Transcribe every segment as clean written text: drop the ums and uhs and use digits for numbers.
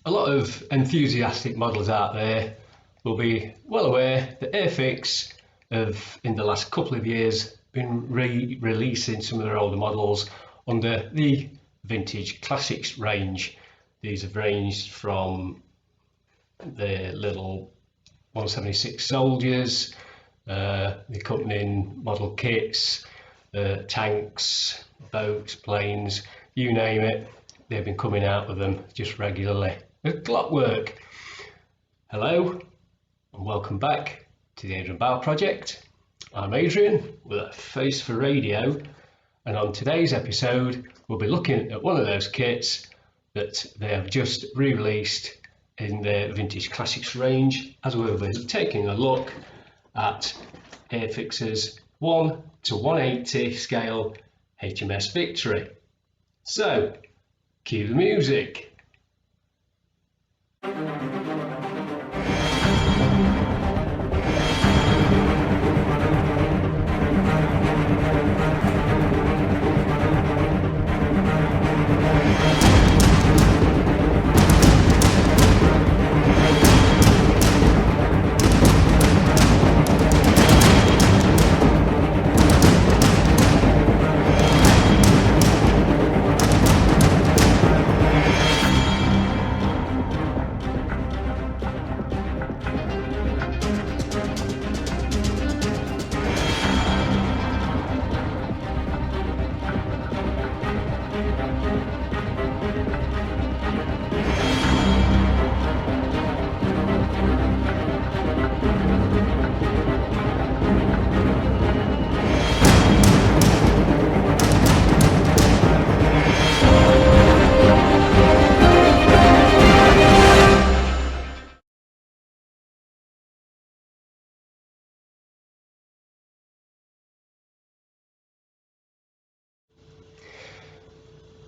A lot of enthusiastic modellers out there will be well aware that Airfix have, in the last couple of years, been releasing some of their older models under the Vintage Classics range. These have ranged from the little 176 Soldiers, the accompanying model kits, tanks, boats, planes, you name it. They've been coming out with them just regularly. Clockwork. Hello and welcome back to the Adrian Project. I'm Adrian with a face for radio, and on today's episode we'll be looking at one of those kits that they have just re-released in their Vintage Classics range, as we'll be taking a look at Airfix's 1 to 180 scale HMS Victory. So, cue the music.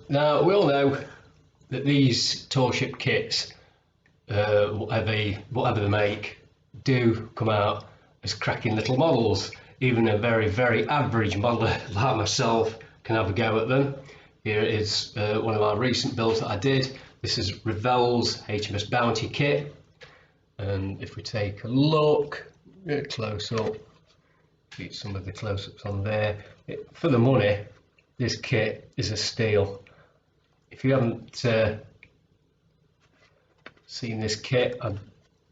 Now, we all know that these tall ship kits, whatever they make, do come out as cracking little models. Even a very, very average modeller like myself can have a go at them. Here is one of my recent builds that I did. This is Revell's HMS Bounty kit. And if we take a look, get close up, get some of the close-ups on there. For the money, this kit is a steal. If you haven't seen this kit, I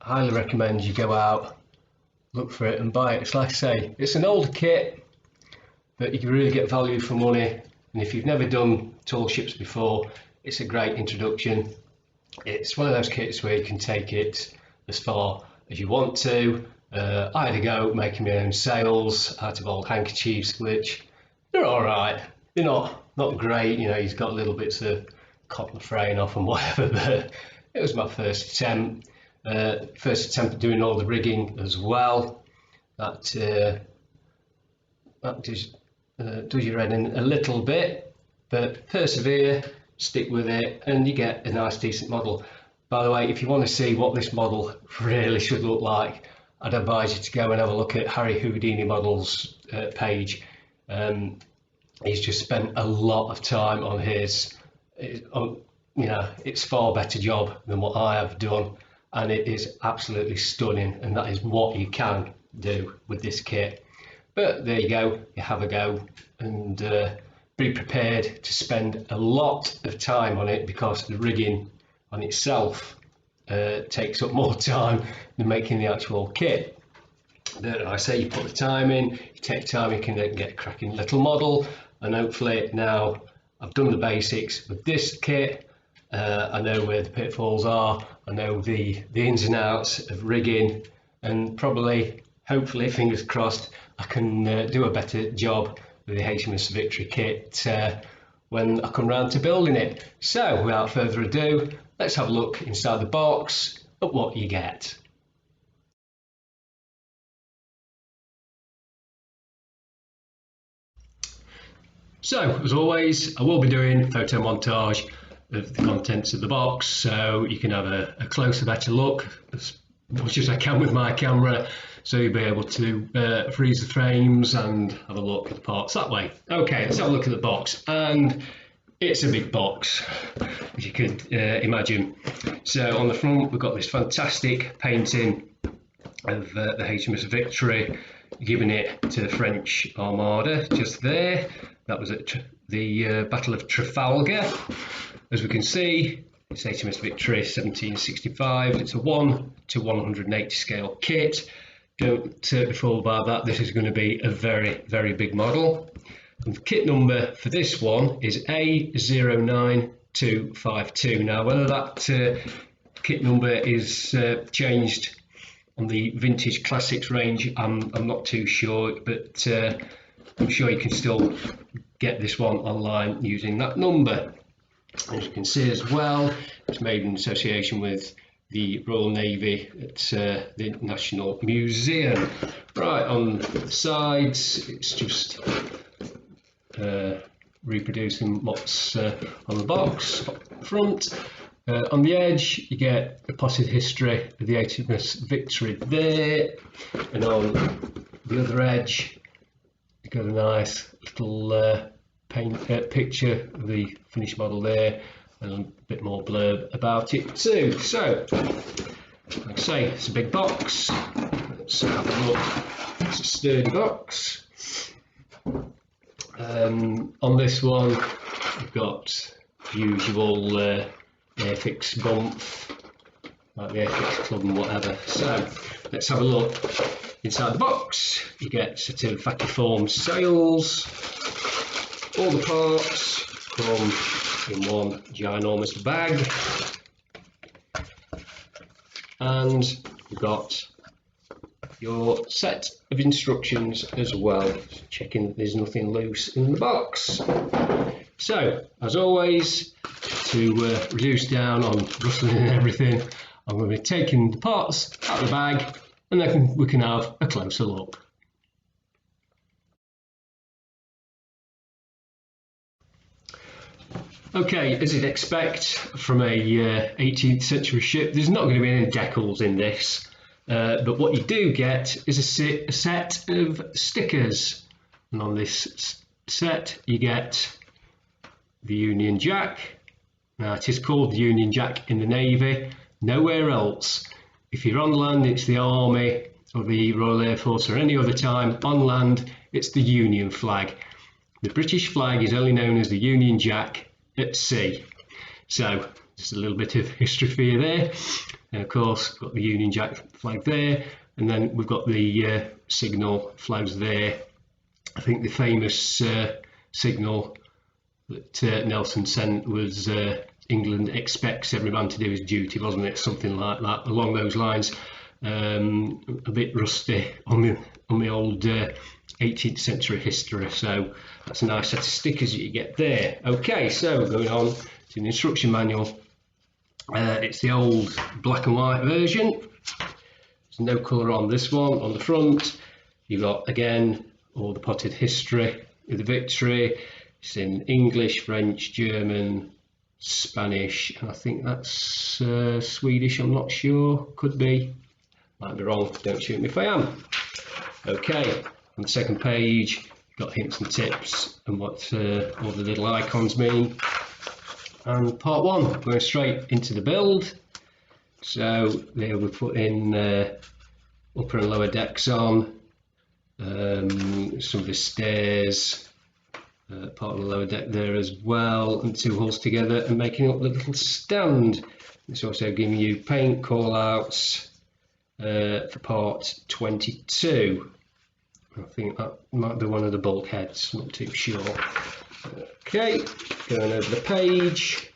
highly recommend you go out, look for it and buy it. It's like I say, it's an older kit, but you can really get value for money. And if you've never done tall ships before, it's a great introduction. It's one of those kits where you can take it as far as you want to. I had a go making my own sails out of old handkerchiefs, which they're all right. They're not great, you know, he's got little bits of cotton fraying off and whatever, but it was my first attempt at doing all the rigging as well. That does your head in a little bit, but persevere, stick with it, and you get a nice decent model. By the way, if you want to see what this model really should look like, I'd advise you to go and have a look at Harry Houdini Models page. He's just spent a lot of time on his, it's far better job than what I have done, and it is absolutely stunning, and that is what you can do with this kit. But there you go, you have a go, and be prepared to spend a lot of time on it, because the rigging on itself takes up more time than making the actual kit. But I say, you put the time in, you take time, you can get a cracking little model. And hopefully now I've done the basics with this kit. I know where the pitfalls are, I know the ins and outs of rigging, and probably, hopefully, fingers crossed, I can do a better job with the HMS Victory kit when I come round to building it. So without further ado, let's have a look inside the box at what you get. So, as always, I will be doing a photo montage of the contents of the box, so you can have a closer, better look, as much as I can with my camera, so you'll be able to freeze the frames and have a look at the parts that way. Okay, let's have a look at the box. And it's a big box, as you could imagine. So on the front we've got this fantastic painting of the HMS Victory, giving it to the French Armada just there. That was at the Battle of Trafalgar. As we can see, it's HMS Victory 1765. It's a 1:180 scale kit. Don't be fooled by that. This is going to be a very, very big model. And the kit number for this one is A09252. Now, whether that kit number is changed on the Vintage Classics range, I'm not too sure, but I'm sure you can still get this one online using that number. As you can see as well, it's made in association with the Royal Navy at the National Museum. Right, on the sides, it's just reproducing what's on the box. Front, on the edge, you get the potted history of the HMS Victory there, and on the other edge, you got a nice little picture of the finished model there, and a bit more blurb about it too. So, like I say, it's a big box. Let's have a look. It's a sturdy box. On this one, we've got the usual Airfix bump, like the Airfix club and whatever. So, let's have a look. Inside the box, you get a set of vacuum sails. All the parts come in one ginormous bag, and we've got your set of instructions as well, checking that there's nothing loose in the box. So, as always, to reduce down on rustling and everything, I'm going to be taking the parts out of the bag, and then we can have a closer look. Okay, as you'd expect from a 18th century ship, there's not going to be any decals in this, but what you do get is a set of stickers, and on this set you get the Union Jack. Now, it is called the Union Jack in the Navy, nowhere else. If you're on land, it's the Army or the Royal Air Force, or any other time on land, it's the Union flag. The British flag is only known as the Union Jack at sea. So, just a little bit of history for you there. And of course, got the Union Jack flag there, and then we've got the signal flags there. I think the famous signal that Nelson sent was England expects every man to do his duty, wasn't it? Something like that, along those lines. A bit rusty on the old 18th century history, so that's a nice set of stickers that you get there. Okay, so going on to the instruction manual. It's the old black and white version. There's no colour on this one. On the front, you've got again all the potted history of the Victory. It's in English, French, German, Spanish, and I think that's Swedish. I'm not sure. Could be. Might be wrong. Don't shoot me if I am. Okay. On the second page, you've got hints and tips and what all the little icons mean. And part one, going straight into the build. So there we put in upper and lower decks on, some of the stairs, part of the lower deck there as well, and two hulls together and making up the little stand. It's also giving you paint call outs for part 22. I think that might be one of the bulkheads, not too sure. Okay, going over the page.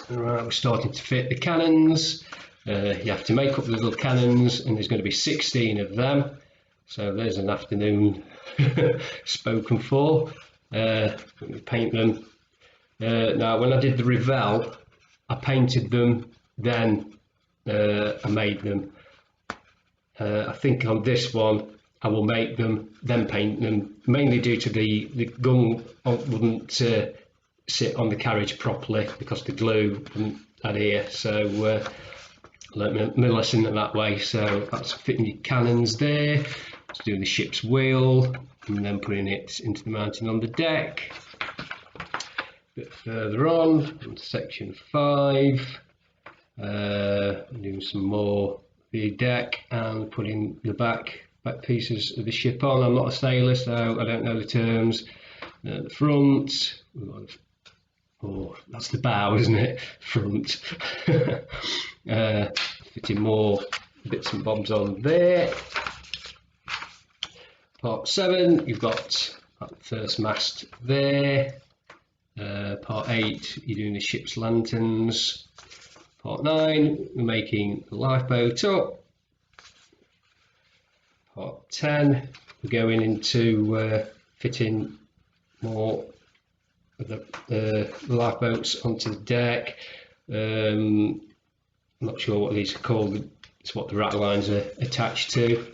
Right, we're starting to fit the cannons. You have to make up the little cannons, and there's going to be 16 of them. So there's an afternoon spoken for. We paint them. Now, when I did the Revell, I painted them, then I made them. I think on this one, I will make them, then paint them, mainly due to the gun wouldn't sit on the carriage properly because the glue wouldn't adhere. So learned my lesson that way. So that's fitting your cannons there. Let's do the ship's wheel and then putting it into the mounting on the deck. bit further on to section 5, doing some more of the deck and putting the back pieces of the ship on. I'm not a sailor, so I don't know the terms. The front, oh, that's the bow, isn't it? Front. Fitting more bits and bobs on there. Part 7, you've got that first mast there. Part 8, you're doing the ship's lanterns. Part 9, we're making the lifeboat up. Part 10, we're going into fitting more of the lifeboats onto the deck. I'm not sure what these are called, it's what the rat lines are attached to.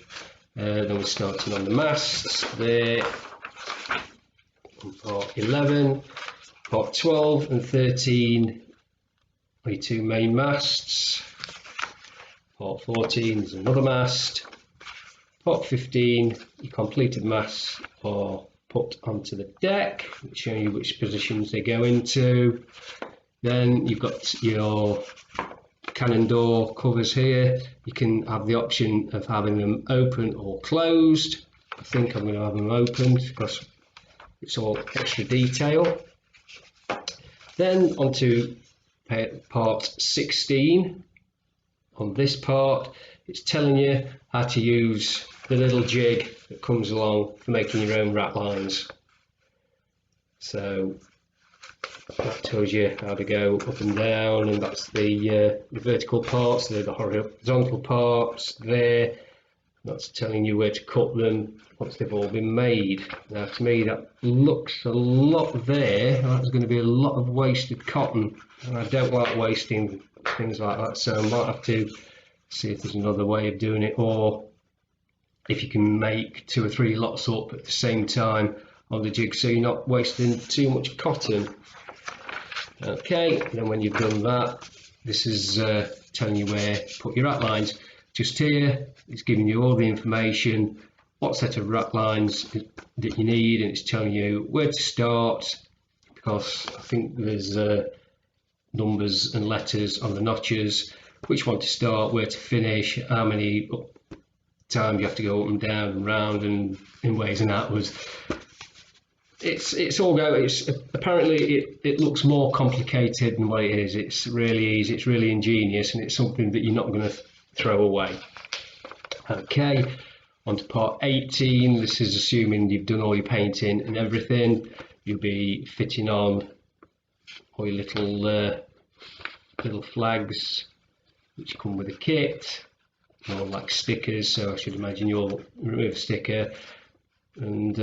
Then we're starting on the masts there. Part 11, part 12 and 13 are your two main masts. Part 14 is another mast. Part 15, your completed masts are put onto the deck, showing you which positions they go into. Then you've got your cannon door covers here. You can have the option of having them open or closed. I think I'm going to have them opened because it's all extra detail. Then onto part 16. On this part, it's telling you how to use the little jig that comes along for making your own rat lines. So that tells you how to go up and down, and that's the vertical parts, the horizontal parts there. That's telling you where to cut them once they've all been made. Now to me that looks a lot there. That's going to be a lot of wasted cotton, and I don't like wasting things like that, so I might have to see if there's another way of doing it, or if you can make 2 or 3 lots up at the same time on the jig so you're not wasting too much cotton. Okay, then when you've done that, this is telling you where to put your rat lines. Just here, it's giving you all the information, what set of rat lines that you need, and it's telling you where to start, because I think there's numbers and letters on the notches, which one to start, where to finish, how many times you have to go up and down and round and in ways and outwards. It's all go. It's apparently it looks more complicated than what it is. It's really easy. It's really ingenious, and it's something that you're not going to throw away. Okay, on to part 18. This is assuming you've done all your painting and everything. You'll be fitting on all your little flags which come with a kit, more like stickers. So I should imagine you'll remove a sticker and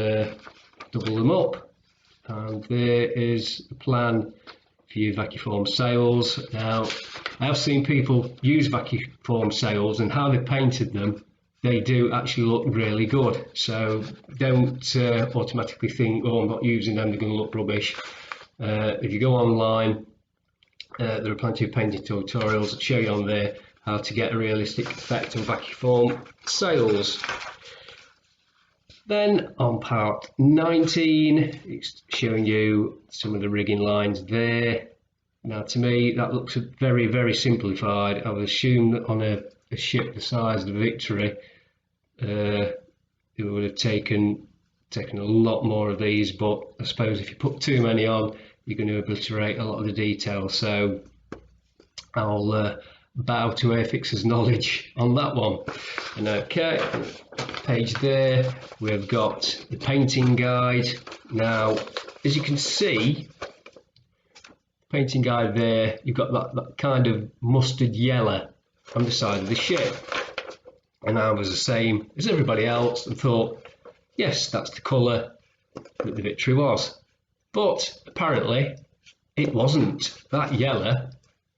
double them up, and there is the plan for your vacuform sails. Now I have seen people use vacuform sails, and how they painted them, they do actually look really good, so don't automatically think, oh, I'm not using them, they're going to look rubbish. If you go online, there are plenty of painting tutorials that show you on there how to get a realistic effect on vacuform sails. Then on part 19, it's showing you some of the rigging lines there. Now to me that looks very, very simplified. I would assume that on a ship the size of the Victory, it would have taken a lot more of these, but I suppose if you put too many on, you're going to obliterate a lot of the detail. So I'll bow to Airfix's knowledge on that one. And okay, page there, we've got the painting guide. Now as you can see, painting guide there, you've got that kind of mustard yellow on the side of the ship, and I was the same as everybody else and thought, yes, that's the colour that the Victory was, but apparently it wasn't. That yellow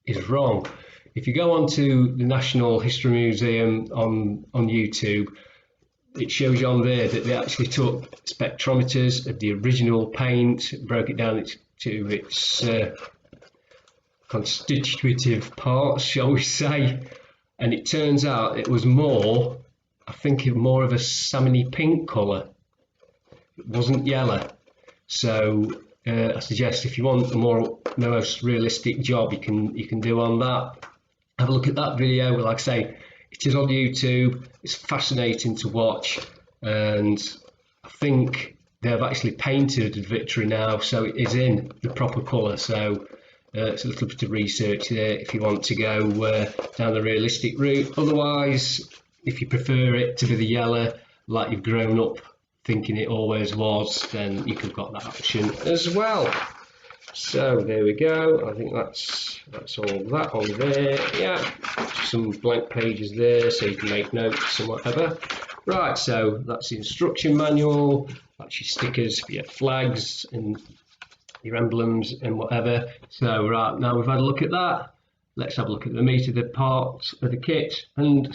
is wrong. If you go onto the National History Museum on YouTube, it shows you on there that they actually took spectrometers of the original paint, broke it down to its constitutive parts, shall we say, and it turns out it was more, I think, more of a salmony pink colour. It wasn't yellow. So I suggest if you want the most realistic job you can do on that, have a look at that video. Like I say, it is on YouTube. It's fascinating to watch, and I think they've actually painted Victory now, so it is in the proper colour. So it's a little bit of research there if you want to go down the realistic route. Otherwise, if you prefer it to be the yellow like you've grown up thinking it always was, then you could have got that option as well. So there we go. I think that's all that on there. Yeah, some blank pages there so you can make notes and whatever. Right, so that's the instruction manual. That's your stickers for your flags and your emblems and whatever. So right, now we've had a look at that, let's have a look at the meat of the parts of the kit, and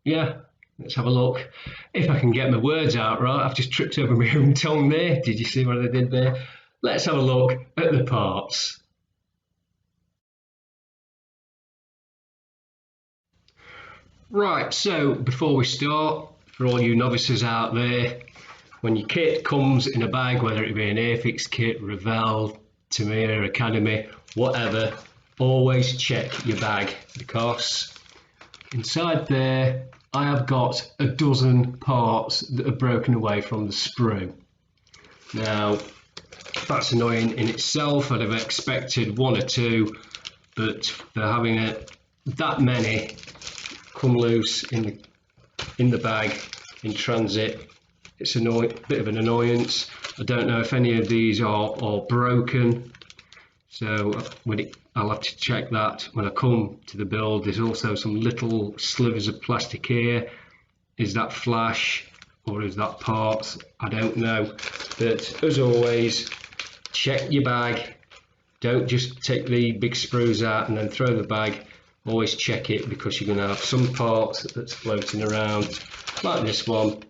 yeah, let's have a look if I can get my words out right. I've just tripped over my own tongue there. Did you see what I did there? Let's have a look at the parts. Right, so before we start, for all you novices out there, when your kit comes in a bag, whether it be an Airfix kit, Revell, Tamiya, Academy, whatever, always check your bag, because inside there I have got a dozen parts that are broken away from the sprue. Now that's annoying in itself. I'd have expected one or two, but for having that many come loose in the bag in transit, it's a bit of an annoyance. I don't know if any of these are broken, so I'll have to check that when I come to the build. There's also some little slivers of plastic here. Is that flash or is that parts? I don't know, but as always, check your bag. Don't just take the big sprues out and then throw the bag. Always check it, because you're going to have some parts that's floating around like this one.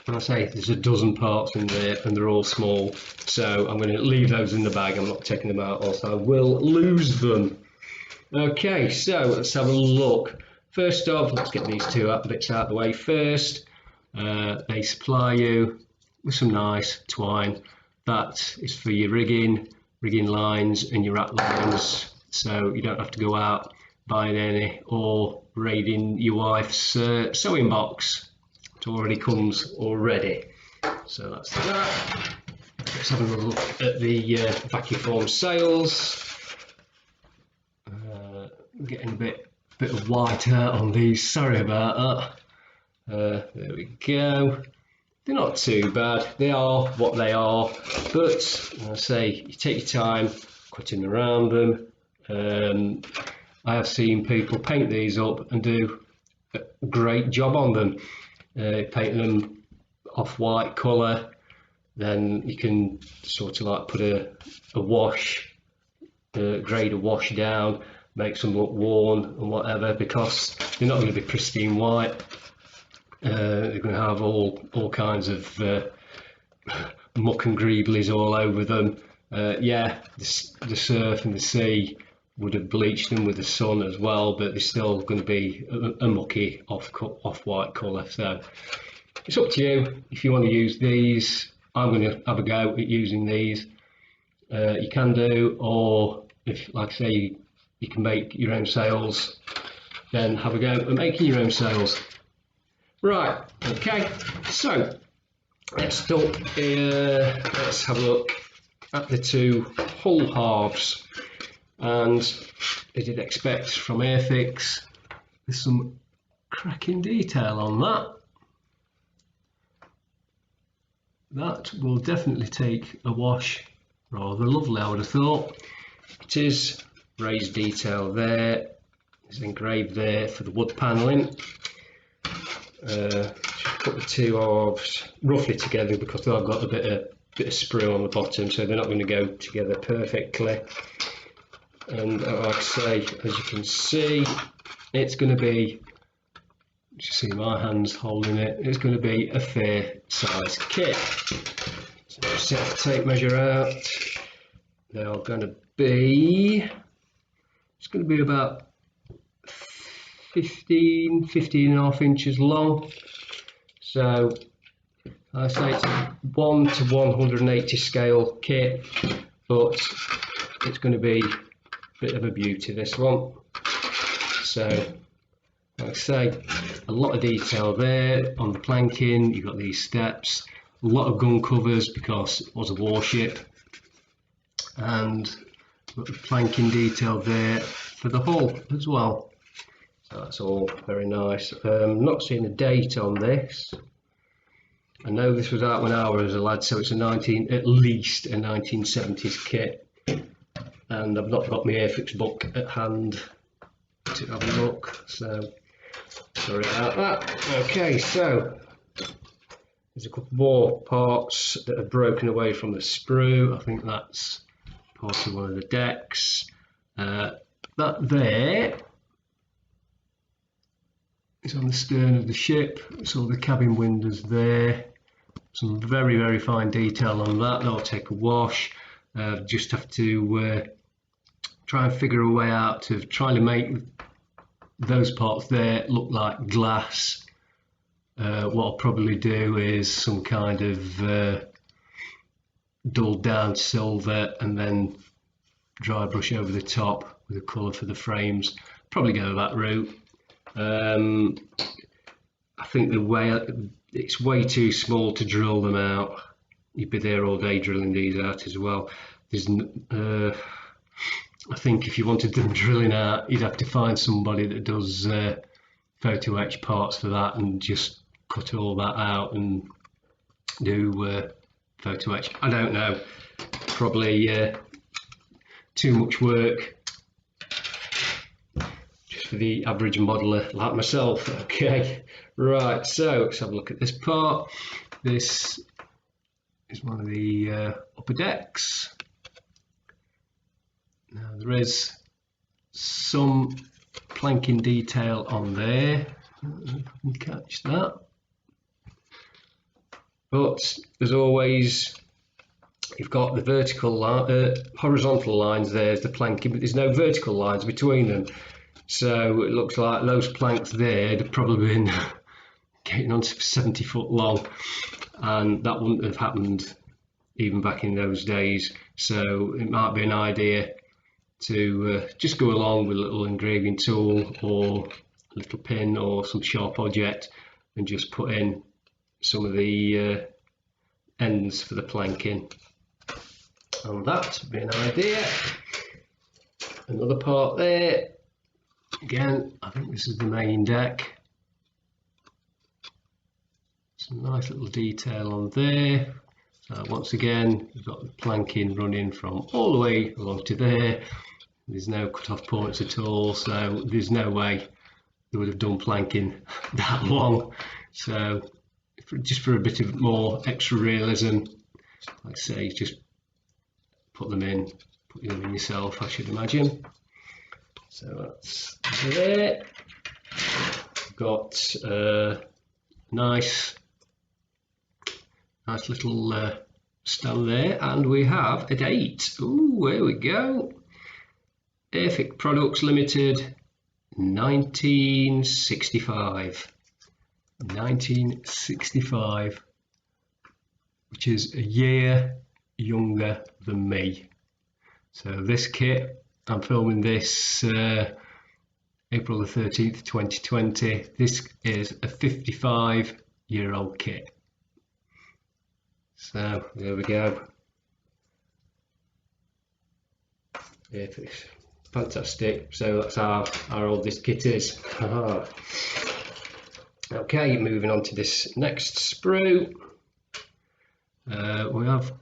And I say there's a dozen parts in there and they're all small, so I'm going to leave those in the bag. I'm not taking them out, else I will lose them. Okay, so let's have a look. First off, let's get these two bits out of the way first. They supply you with some nice twine. That is for your rigging lines and your rack lines, so you don't have to go out buying any or raiding your wife's sewing box. It already comes already. So that's that. Let's have a look at the vacuum form sails. Getting a bit of white out on these, sorry about that. There we go. They're not too bad. They are what they are, but I say you take your time cutting around them. I have seen people paint these up and do a great job on them. Paint them off-white colour, then you can sort of like put a wash, grade a wash down, makes them look worn and whatever, because they're not going to be pristine white. They're going to have all kinds of muck and greeblies all over them. Yeah, the surf and the sea would have bleached them with the sun as well, but they're still going to be a mucky off-white colour. So it's up to you if you want to use these. I'm going to have a go at using these. You can do, or if, like I say, you can make your own sails, then have a go at making your own sails. Right, okay, so let's have a look at the two hull halves. And as you'd expect from Airfix, there's some cracking detail on that. That will definitely take a wash. Rather lovely, I would have thought. It is raised detail there. It's engraved there for the wood panelling. Put the two halves roughly together because I've got a bit of sprue on the bottom, so they're not going to go together perfectly. And like I say, as you can see, it's going to be, you see my hands holding it, it's going to be a fair size kit. So just set the tape measure out. They are going to be, it's going to be about 15 and a half inches long. So I say it's a 1 to 180 scale kit. but it's going to be a bit of a beauty, this one. So like I say, a lot of detail there on the planking. You've got these steps, a lot of gun covers because it was a warship, and got the planking detail there for the hull as well. So that's all very nice. Not seeing a date on this. I know this was out when I was a lad, so it's at least a 1970s kit, and I've not got my Airfix book at hand to have a look, so sorry about that. Okay, so there's a couple more parts that are broken away from the sprue. I think that's part of one of the decks. That there is on the stern of the ship, so the cabin windows there. Some very, very fine detail on that. That'll take a wash. Just have to try and figure a way out of trying to make those parts there look like glass. What I'll probably do is some kind of dulled down silver and then dry brush over the top with a colour for the frames. Probably go that route. I think it's way too small to drill them out. You'd be there all day drilling these out as well. I think if you wanted them drilling out, you'd have to find somebody that does photo etch parts for that and just cut all that out and do photo etch. I don't know, probably too much work just for the average modeler like myself. Okay, right, so let's have a look at this part. This is one of the upper decks. Now there is some planking detail on there, I don't know if I can catch that, but as always you've got the horizontal lines. There's the planking, but there's no vertical lines between them, so it looks like those planks there, they've probably been getting on to 70 foot long, and that wouldn't have happened even back in those days. So it might be an idea to just go along with a little engraving tool or a little pin or some sharp object and just put in some of the ends for the planking, and that would be an idea. Another part there, again, I think this is the main deck. Some nice little detail on there. So once again, you've got the planking running from all the way along to there. There's no cut-off points at all, so there's no way they would have done planking that long. So just for a bit of more extra realism, like I say, just put them in yourself, I should imagine. So that's there. Got a nice little stand there, and we have a date. Ooh, there we go. Airfix Products Limited, 1965. 1965, which is a year younger than me. So this kit, I'm filming this April the 13th, 2020. This is a 55-year-old kit. So there we go. Airfix. Fantastic. So that's our oldest kit is. Okay, moving on to this next sprue. We have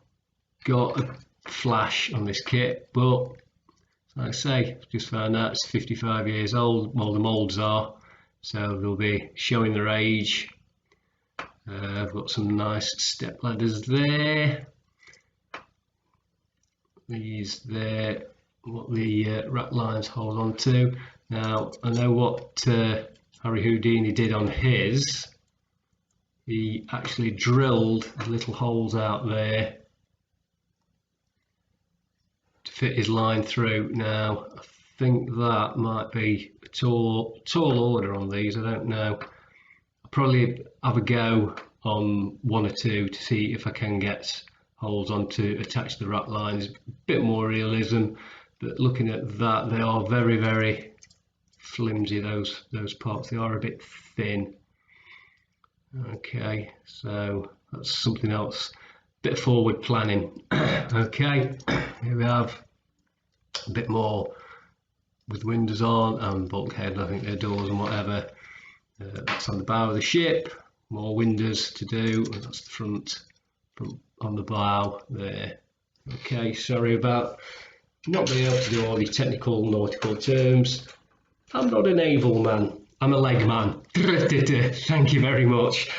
got a flash on this kit, but like I say, just found out it's 55 years old. Well, the moulds are, so they'll be showing their age. I've got some nice step ladders there. These there, what the rack lines hold on to. Now I know what Harry Houdini did on his. He actually drilled little holes out there to fit his line through. Now I think that might be a tall order on these, I don't know. I'll probably have a go on one or two to see if I can get holes on to attach the rat lines. A bit more realism, but looking at that, they are very, very flimsy, those parts. They are a bit thin. Okay, so that's something else. Bit of forward planning. Okay, here we have a bit more with windows on and bulkhead, I think they're doors and whatever. That's on the bow of the ship. More windows to do, and that's the front on the bow there. Okay, sorry about not being able to do all the technical nautical terms. I'm not a naval man, I'm a leg man. Thank you very much.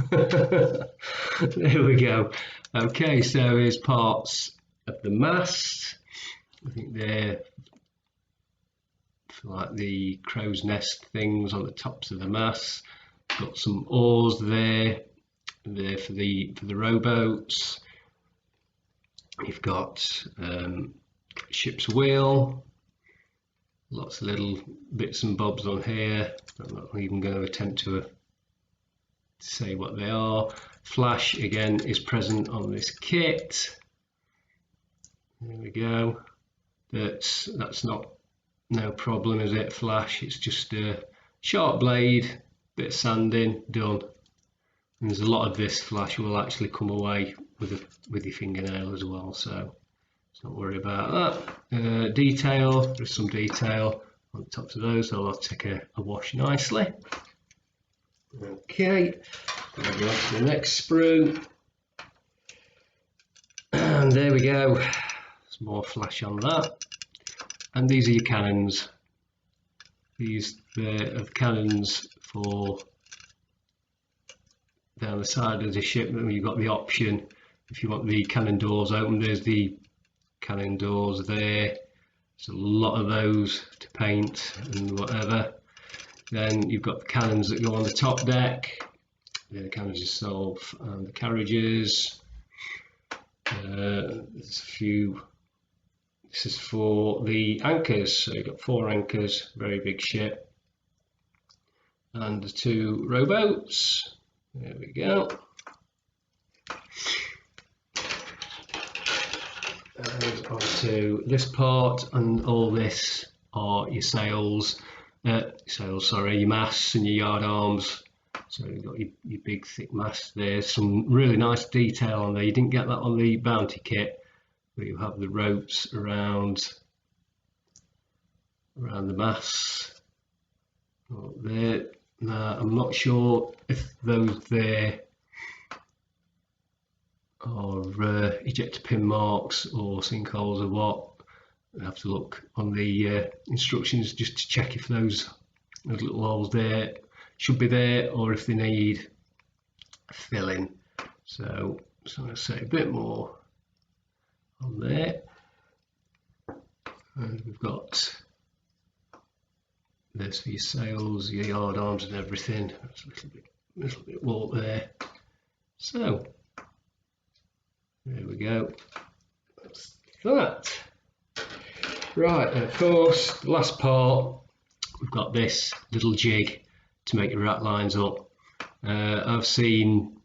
There we go. Okay, so here's parts of the mast. I think they're like the crow's nest things on the tops of the mast. Got some oars there for the rowboats. You've got ship's wheel. Lots of little bits and bobs on here. I'm not even going to attempt to say what they are. Flash again is present on this kit. There we go. That's not no problem, is it? Flash, it's just a sharp blade, bit of sanding, done. And there's a lot of this flash will actually come away with your fingernail as well, so let's not worry about that. Detail, there's some detail on the tops of those, so I'll take a wash nicely. Okay, we'll go on to the next sprue. And there we go, there's more flash on that. And these are your cannons. These are cannons for down the side of the ship. You've got the option if you want the cannon doors open. There's the cannon doors there. There's a lot of those to paint and whatever. Then you've got the cannons that go on the top deck. The cannons itself and the carriages. There's a few. This is for the anchors, so you've got 4 anchors, very big ship, and the 2 rowboats. There we go. And onto this part, and all this are your sails, your masts and your yard arms. So you've got your big thick masts there. Some really nice detail on there. You didn't get that on the Bounty kit. Where you have the ropes around the masts. There. Now, I'm not sure if those there are ejector pin marks or sinkholes or what. I have to look on the instructions just to check if those little holes there should be there or if they need filling. So I'm going to say a bit more on there, and we've got this for your sails, your yard arms and everything. That's a little bit warped there. So there we go. That's that. Right, and of course the last part, we've got this little jig to make your rat lines up. I've seen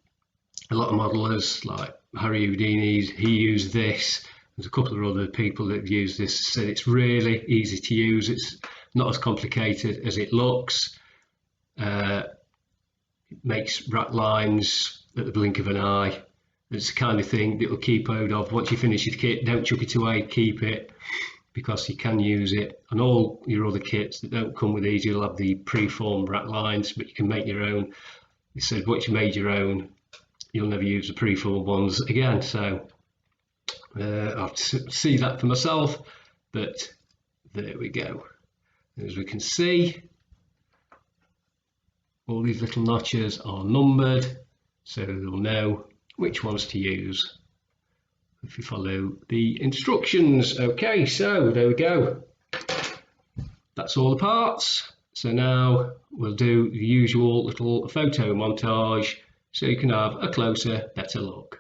a lot of modelers like Harry Houdini's, he used this. There's a couple of other people that have used this, said it's really easy to use. It's not as complicated as it looks. It makes rat lines at the blink of an eye. It's the kind of thing that will keep hold of. Once you finish your kit, don't chuck it away, keep it, because you can use it. And all your other kits that don't come with these, you'll have the pre-formed rat lines, but you can make your own. It said once you made your own, you'll never use the pre-formed ones again. So I'll see that for myself, but there we go. As we can see, all these little notches are numbered, so you'll know which ones to use if you follow the instructions. Okay, so there we go. That's all the parts. So now we'll do the usual little photo montage so you can have a closer, better look.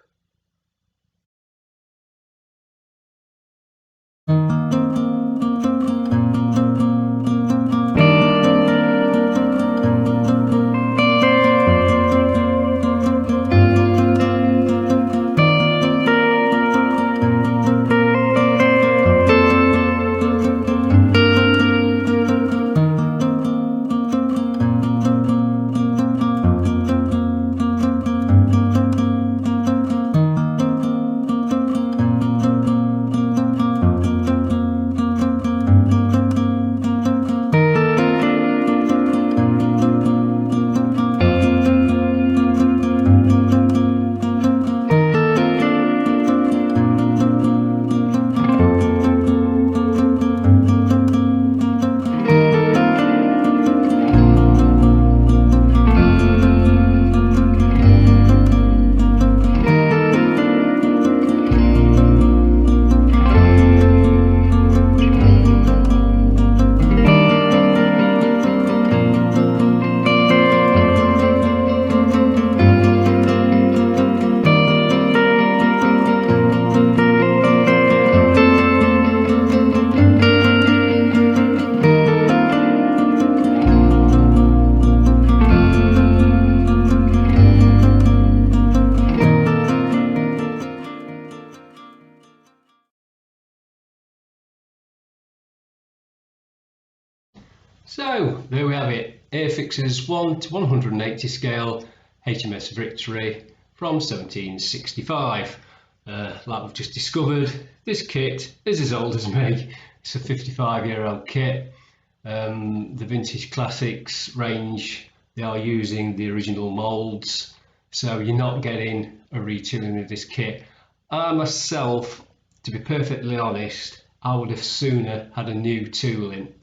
So there we have it, Airfix's 1 to 180 scale HMS Victory from 1765. Like we've just discovered, this kit is as old as me. It's a 55-year-old kit. The Vintage Classics range, they are using the original moulds, so you're not getting a retooling of this kit. I myself, to be perfectly honest, I would have sooner had a new tooling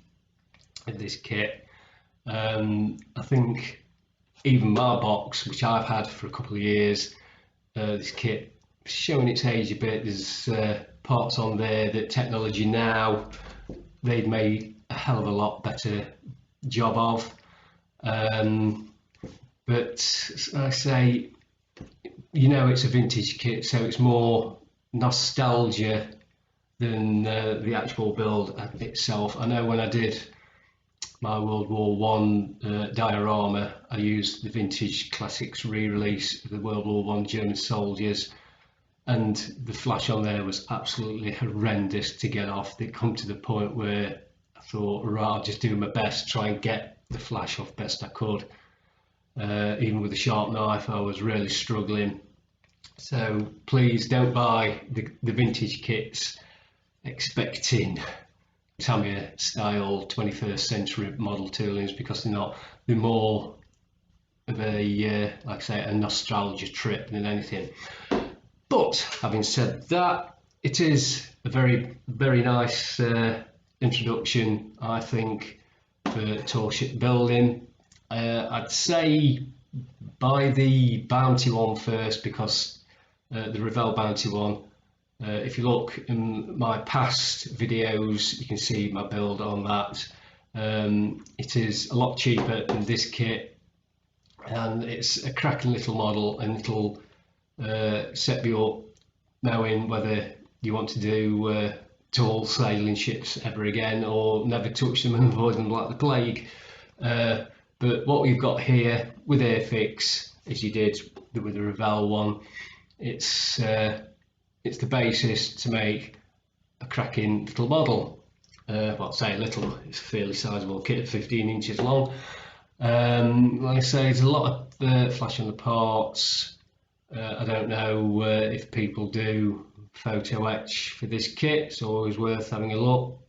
of this kit. I think even my box, which I've had for a couple of years, this kit is showing its age a bit. There's parts on there that technology now, they'd made a hell of a lot better job of. But I say, you know, it's a vintage kit, so it's more nostalgia than the actual build itself. I know when I did my World War I diorama, I used the Vintage Classics re-release of the World War I German soldiers, and the flash on there was absolutely horrendous to get off. It come to the point where I thought, right, I'll just do my best, try and get the flash off best I could. Even with a sharp knife, I was really struggling. So please don't buy the vintage kits expecting Tamiya style 21st century model toolings, because they're not. They're more of a, like I say, a nostalgia trip than anything. But having said that, it is a very, very nice introduction, I think, for tall ship building. I'd say buy the Bounty one first, because the Revell Bounty one, if you look in my past videos, you can see my build on that. It is a lot cheaper than this kit, and it's a cracking little model, and it'll set you up knowing whether you want to do tall sailing ships ever again, or never touch them and avoid them like the plague. But what we've got here with Airfix, as you did with the Revell one, it's the basis to make a cracking little model. Well, say little, it's a fairly sizable kit, 15 inches long. Like I say, there's a lot of flash on the parts. I don't know if people do photo etch for this kit. It's always worth having a look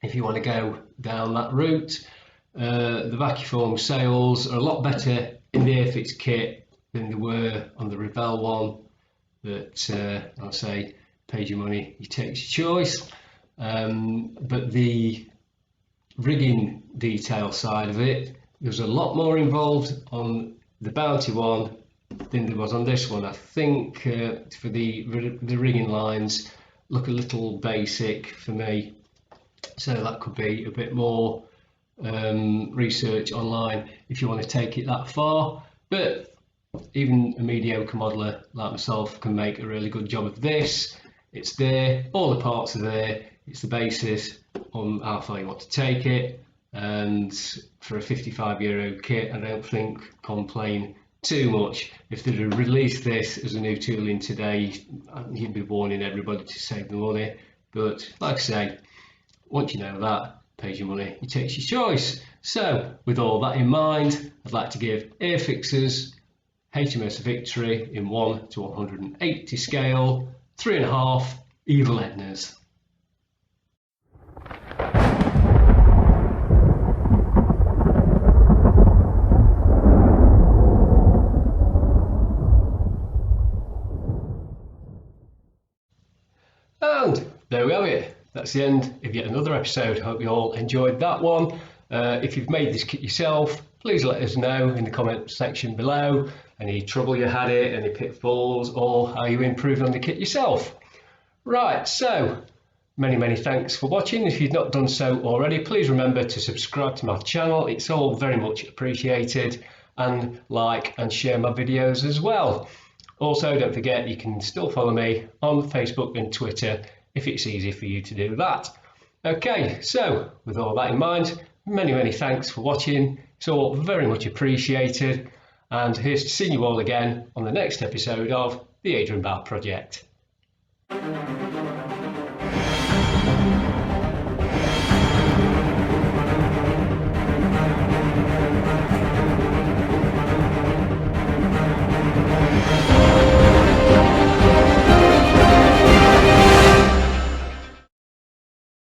if you want to go down that route. The vacuform sails are a lot better in the Airfix kit than they were on the Revell one, but I'll say, pays your money, you take your choice. But the rigging detail side of it, there's a lot more involved on the Bounty one than there was on this one. I think for the rigging lines look a little basic for me, so that could be a bit more research online if you want to take it that far. But even a mediocre modeler like myself can make a really good job of this. It's there, all the parts are there, it's the basis on how far you want to take it, and for a 55-year-old kit, I don't think complain too much. If they'd have released this as a new tooling today, you'd be warning everybody to save the money. But like I say, once you know that, pays your money, you take your choice. So with all that in mind, I'd like to give Airfix's HMS Victory in 1 to 180 scale 3.5 Evil Ednas. And there we have it. That's the end of yet another episode. Hope you all enjoyed that one. If you've made this kit yourself, please let us know in the comment section below any trouble you had it, any pitfalls, or how you improved on the kit yourself. Right, so many thanks for watching. If you've not done so already, please remember to subscribe to my channel. It's all very much appreciated, and like and share my videos as well. Also, don't forget you can still follow me on Facebook and Twitter if it's easy for you to do that. Okay, so with all that in mind, many thanks for watching. It's all very much appreciated, and here's to seeing you all again on the next episode of the Adrian Project.